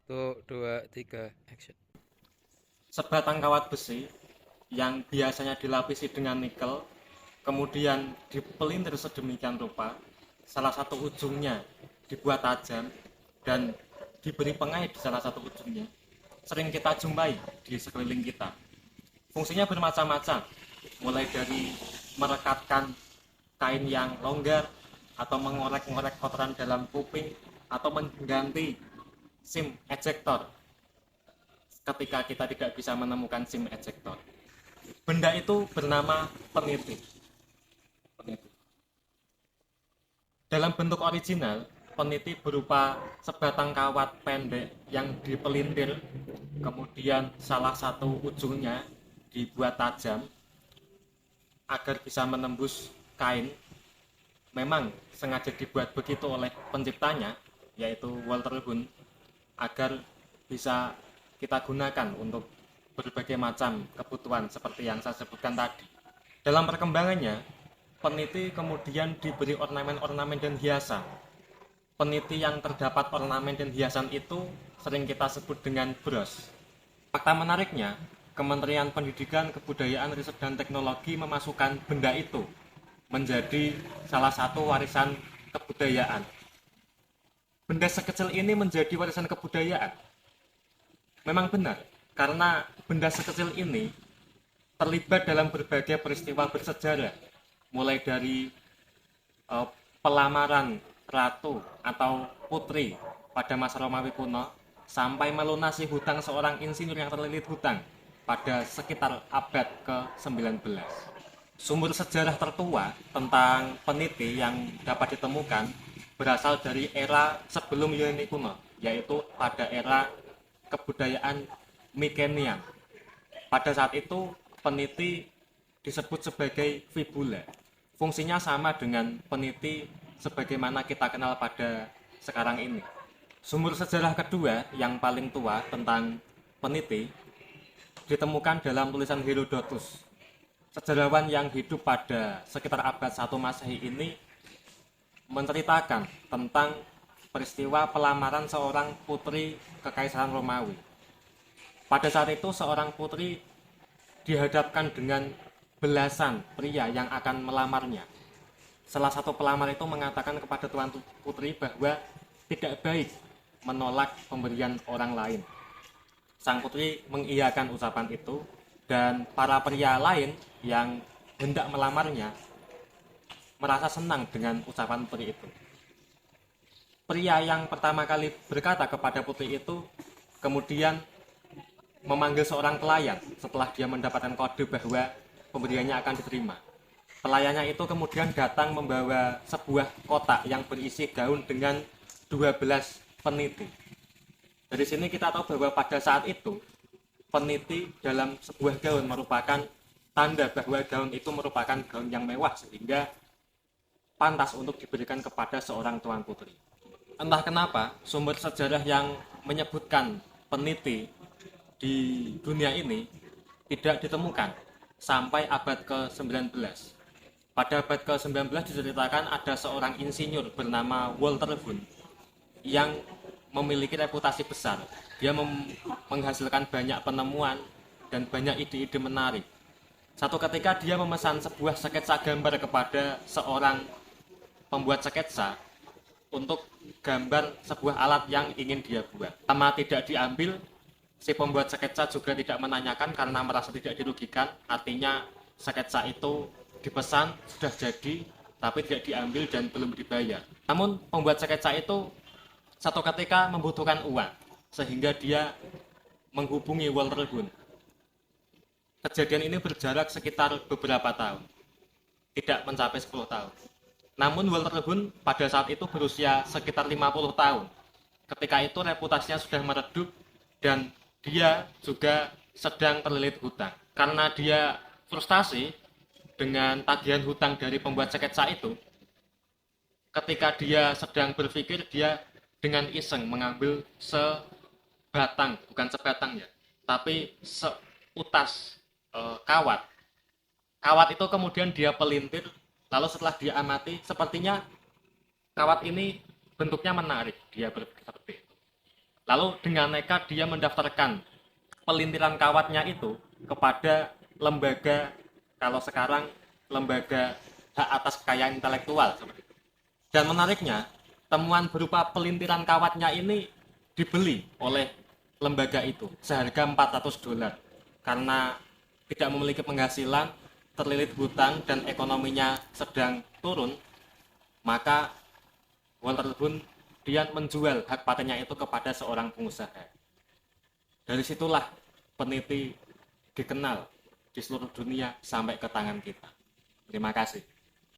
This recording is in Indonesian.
Satu, dua, tiga, action. Sebatang kawat besi yang biasanya dilapisi dengan nikel, kemudian dipelintir sedemikian rupa, salah satu ujungnya dibuat tajam dan diberi pengait di salah satu ujungnya. Sering kita jumpai di sekeliling kita. Fungsinya bermacam-macam, mulai dari merekatkan kain yang longgar, atau mengorek-ngorek kotoran dalam kuping, atau mengganti SIM ejector ketika kita tidak bisa menemukan SIM ejector. Benda itu bernama peniti. Peniti. Dalam bentuk original, peniti berupa sebatang kawat pendek yang dipelintir, kemudian salah satu ujungnya dibuat tajam agar bisa menembus kain. Memang sengaja dibuat begitu oleh penciptanya, yaitu Walter Hunt, agar bisa kita gunakan untuk berbagai macam kebutuhan seperti yang saya sebutkan tadi. Dalam perkembangannya, peniti kemudian diberi ornamen-ornamen dan hiasan. Peniti yang terdapat ornamen dan hiasan itu sering kita sebut dengan bros. Fakta menariknya, Kementerian Pendidikan, Kebudayaan, Riset, dan Teknologi memasukkan benda itu menjadi salah satu warisan kebudayaan. Benda sekecil ini menjadi warisan kebudayaan. Memang benar, karena benda sekecil ini terlibat dalam berbagai peristiwa bersejarah, mulai dari eh, pelamaran ratu atau putri pada masa Romawi kuno, sampai melunasi hutang seorang insinyur yang terlilit hutang pada sekitar abad ke-19. Sumber sejarah tertua tentang peniti yang dapat ditemukan berasal dari era sebelum Yunani kuno, yaitu pada era kebudayaan Mykenaean. Pada saat itu, peniti disebut sebagai fibula. Fungsinya sama dengan peniti sebagaimana kita kenal pada sekarang ini. Sumber sejarah kedua yang paling tua tentang peniti ditemukan dalam tulisan Herodotus. Sejarawan yang hidup pada sekitar abad 1 Masehi ini menceritakan tentang peristiwa pelamaran seorang putri kekaisaran Romawi. Pada saat itu seorang putri dihadapkan dengan belasan pria yang akan melamarnya. Salah satu pelamar itu mengatakan kepada tuan putri bahwa tidak baik menolak pemberian orang lain. Sang putri mengiyakan ucapan itu, dan para pria lain yang hendak melamarnya merasa senang dengan ucapan putri itu. Pria yang pertama kali berkata kepada putri itu kemudian memanggil seorang pelayan setelah dia mendapatkan kode bahwa pemberiannya akan diterima. Pelayannya itu kemudian datang membawa sebuah kotak yang berisi gaun dengan 12 peniti. Dari sini kita tahu bahwa pada saat itu peniti dalam sebuah gaun merupakan tanda bahwa gaun itu merupakan gaun yang mewah sehingga pantas untuk diberikan kepada seorang tuan putri. Entah kenapa sumber sejarah yang menyebutkan peniti di dunia ini tidak ditemukan sampai abad ke-19. Pada abad ke-19 diceritakan ada seorang insinyur bernama Walter Hunt yang memiliki reputasi besar. Dia menghasilkan banyak penemuan dan banyak ide-ide menarik. Satu ketika dia memesan sebuah sketsa gambar kepada seorang pembuat sketsa untuk gambar sebuah alat yang ingin dia buat. Lama tidak diambil, si pembuat sketsa juga tidak menanyakan karena merasa tidak dirugikan. Artinya sketsa itu dipesan, sudah jadi, tapi tidak diambil dan belum dibayar. Namun pembuat sketsa itu satu ketika membutuhkan uang, sehingga dia menghubungi Walter Hunt. Kejadian ini berjarak sekitar beberapa tahun, tidak mencapai 10 tahun. Namun Walter Hunt pada saat itu berusia sekitar 50 tahun. Ketika itu reputasinya sudah meredup dan dia juga sedang terlilit hutang. Karena dia frustasi dengan tagihan hutang dari pembuat sketsa itu, ketika dia sedang berpikir, dia dengan iseng mengambil sebatang, bukan sebatang ya, tapi seutas kawat. Kawat itu kemudian dia pelintir, lalu setelah dia amati, sepertinya kawat ini bentuknya menarik, dia berpikir seperti itu. Lalu dengan nekat dia mendaftarkan pelintiran kawatnya itu kepada lembaga, kalau sekarang lembaga hak atas kekayaan intelektual seperti itu. Dan menariknya, temuan berupa pelintiran kawatnya ini dibeli oleh lembaga itu seharga $400 karena tidak memiliki penghasilan, terlilit hutang dan ekonominya sedang turun, maka Walter Boone dia menjual hak patennya itu kepada seorang pengusaha. Dari situlah peneliti dikenal di seluruh dunia sampai ke tangan kita. Terima kasih.